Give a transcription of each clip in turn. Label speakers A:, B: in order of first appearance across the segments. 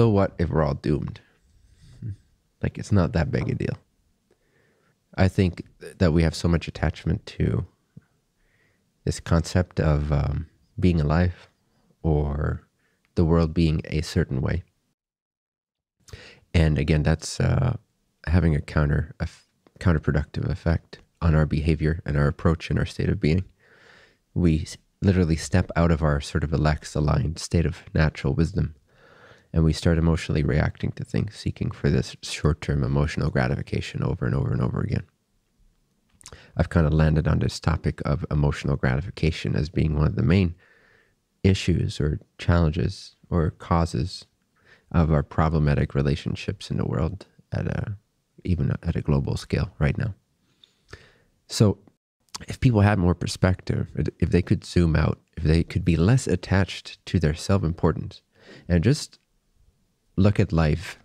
A: so what if we're all doomed? Like, it's not that big a deal. I think that we have so much attachment to this concept of being alive or the world being a certain way. And again, that's having a counterproductive effect on our behavior and our approach and our state of being. We literally step out of our sort of relaxed, aligned state of natural wisdom, and we start emotionally reacting to things, seeking for this short-term emotional gratification over and over and over again. I've kind of landed on this topic of emotional gratification as being one of the main issues or challenges or causes of our problematic relationships in the world even at a global scale right now. So if people had more perspective, if they could zoom out, if they could be less attached to their self-importance and just look at life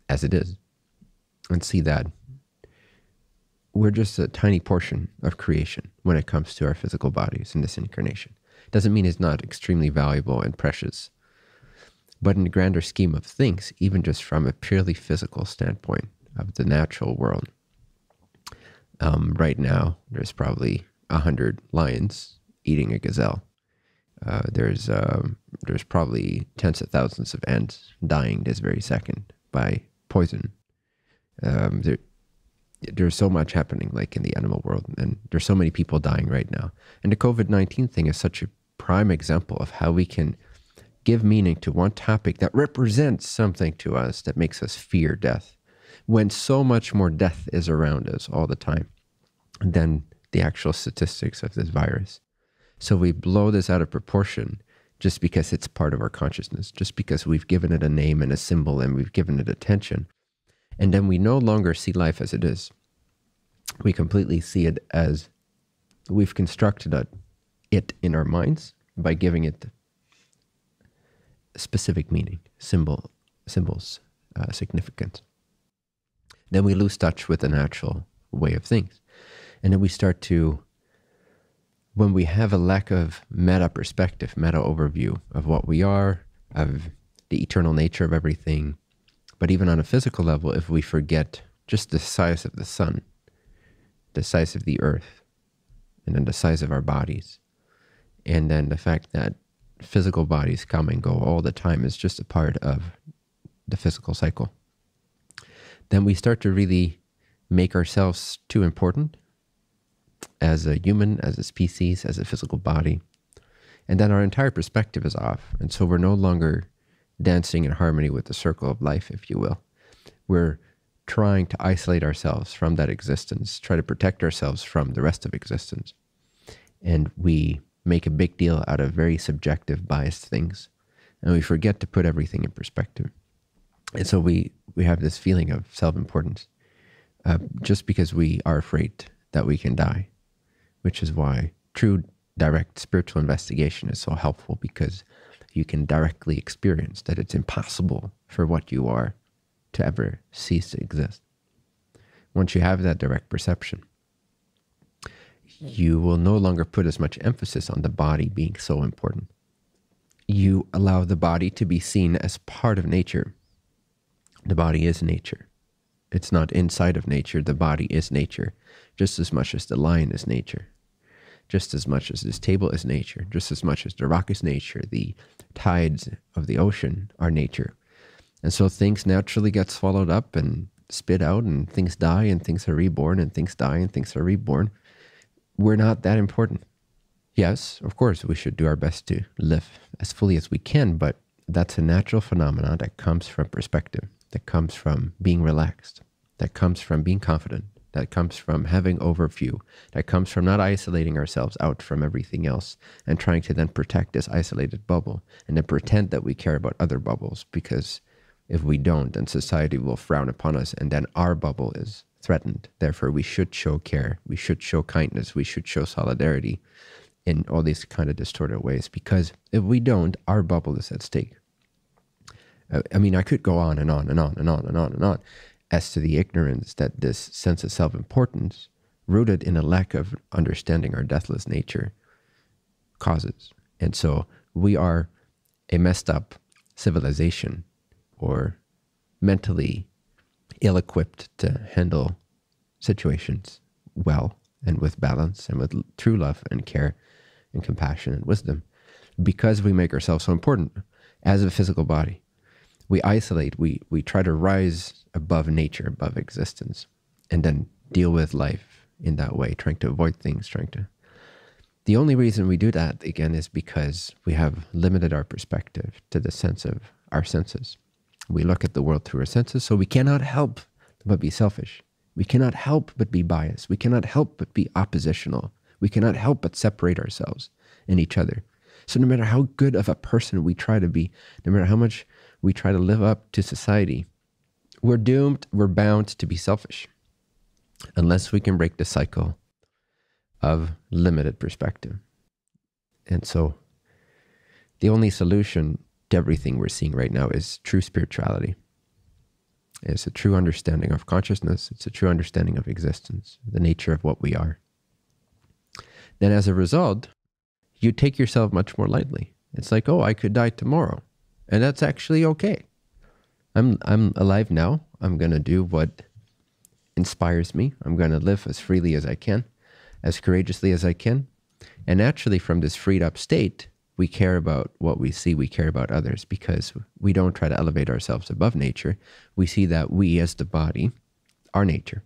A: as it is and see that we're just a tiny portion of creation when it comes to our physical bodies in this incarnation. Doesn't mean it's not extremely valuable and precious, but in the grander scheme of things, even just from a purely physical standpoint of the natural world, right now there's probably 100 lions eating a gazelle. There's probably tens of thousands of ants dying this very second by poison. There's so much happening like in the animal world, and there's so many people dying right now. And the COVID-19 thing is such a prime example of how we can give meaning to one topic that represents something to us that makes us fear death, when so much more death is around us all the time than the actual statistics of this virus. So we blow this out of proportion just because it's part of our consciousness, just because we've given it a name and a symbol and we've given it attention. And then we no longer see life as it is. We completely see it as we've constructed it in our minds by giving it specific meaning, symbols, significance. Then we lose touch with the natural way of things. And then we start to, when we have a lack of meta perspective, meta overview of what we are, of the eternal nature of everything, but even on a physical level, if we forget just the size of the sun, the size of the earth, and then the size of our bodies, and then the fact that physical bodies come and go all the time is just a part of the physical cycle, then we start to really make ourselves too important as a human, as a species, as a physical body. And then our entire perspective is off. And so we're no longer dancing in harmony with the circle of life, if you will. We're trying to isolate ourselves from that existence, try to protect ourselves from the rest of existence. And we make a big deal out of very subjective, biased things. And we forget to put everything in perspective. And so we have this feeling of self-importance just because we are afraid that we can die, which is why true direct spiritual investigation is so helpful, because you can directly experience that it's impossible for what you are to ever cease to exist. Once you have that direct perception, you will no longer put as much emphasis on the body being so important. You allow the body to be seen as part of nature. The body is nature. It's not inside of nature. The body is nature, just as much as the lion is nature, just as much as this table is nature, just as much as the rock is nature, the tides of the ocean are nature. And so things naturally get swallowed up and spit out, and things die and things are reborn, and things die and things are reborn. We're not that important. Yes, of course, we should do our best to live as fully as we can, but that's a natural phenomenon that comes from perspective, that comes from being relaxed, that comes from being confident, that comes from having overview, that comes from not isolating ourselves out from everything else and trying to then protect this isolated bubble and then pretend that we care about other bubbles, because if we don't, then society will frown upon us and then our bubble is threatened. Therefore, we should show care, we should show kindness, we should show solidarity in all these kind of distorted ways, because if we don't, our bubble is at stake. I mean, I could go on and on and on and on and on and on as to the ignorance that this sense of self-importance, rooted in a lack of understanding our deathless nature, causes. And so we are a messed up civilization or mentally ill-equipped to handle situations well and with balance and with true love and care and compassion and wisdom, because we make ourselves so important as a physical body. We isolate, we try to rise above nature, above existence, and then deal with life in that way, trying to avoid things, The only reason we do that, again, is because we have limited our perspective to the sense of our senses. We look at the world through our senses, so we cannot help but be selfish. We cannot help but be biased. We cannot help but be oppositional. We cannot help but separate ourselves and each other. So no matter how good of a person we try to be, no matter how much we try to live up to society, we're doomed, we're bound to be selfish unless we can break the cycle of limited perspective. And so the only solution to everything we're seeing right now is true spirituality. It's a true understanding of consciousness. It's a true understanding of existence, the nature of what we are. Then as a result, you take yourself much more lightly. It's like, oh, I could die tomorrow. And that's actually okay. I'm alive now. I'm going to do what inspires me. I'm going to live as freely as I can, as courageously as I can. And naturally, from this freed up state, we care about what we see. We care about others because we don't try to elevate ourselves above nature. We see that we as the body are nature.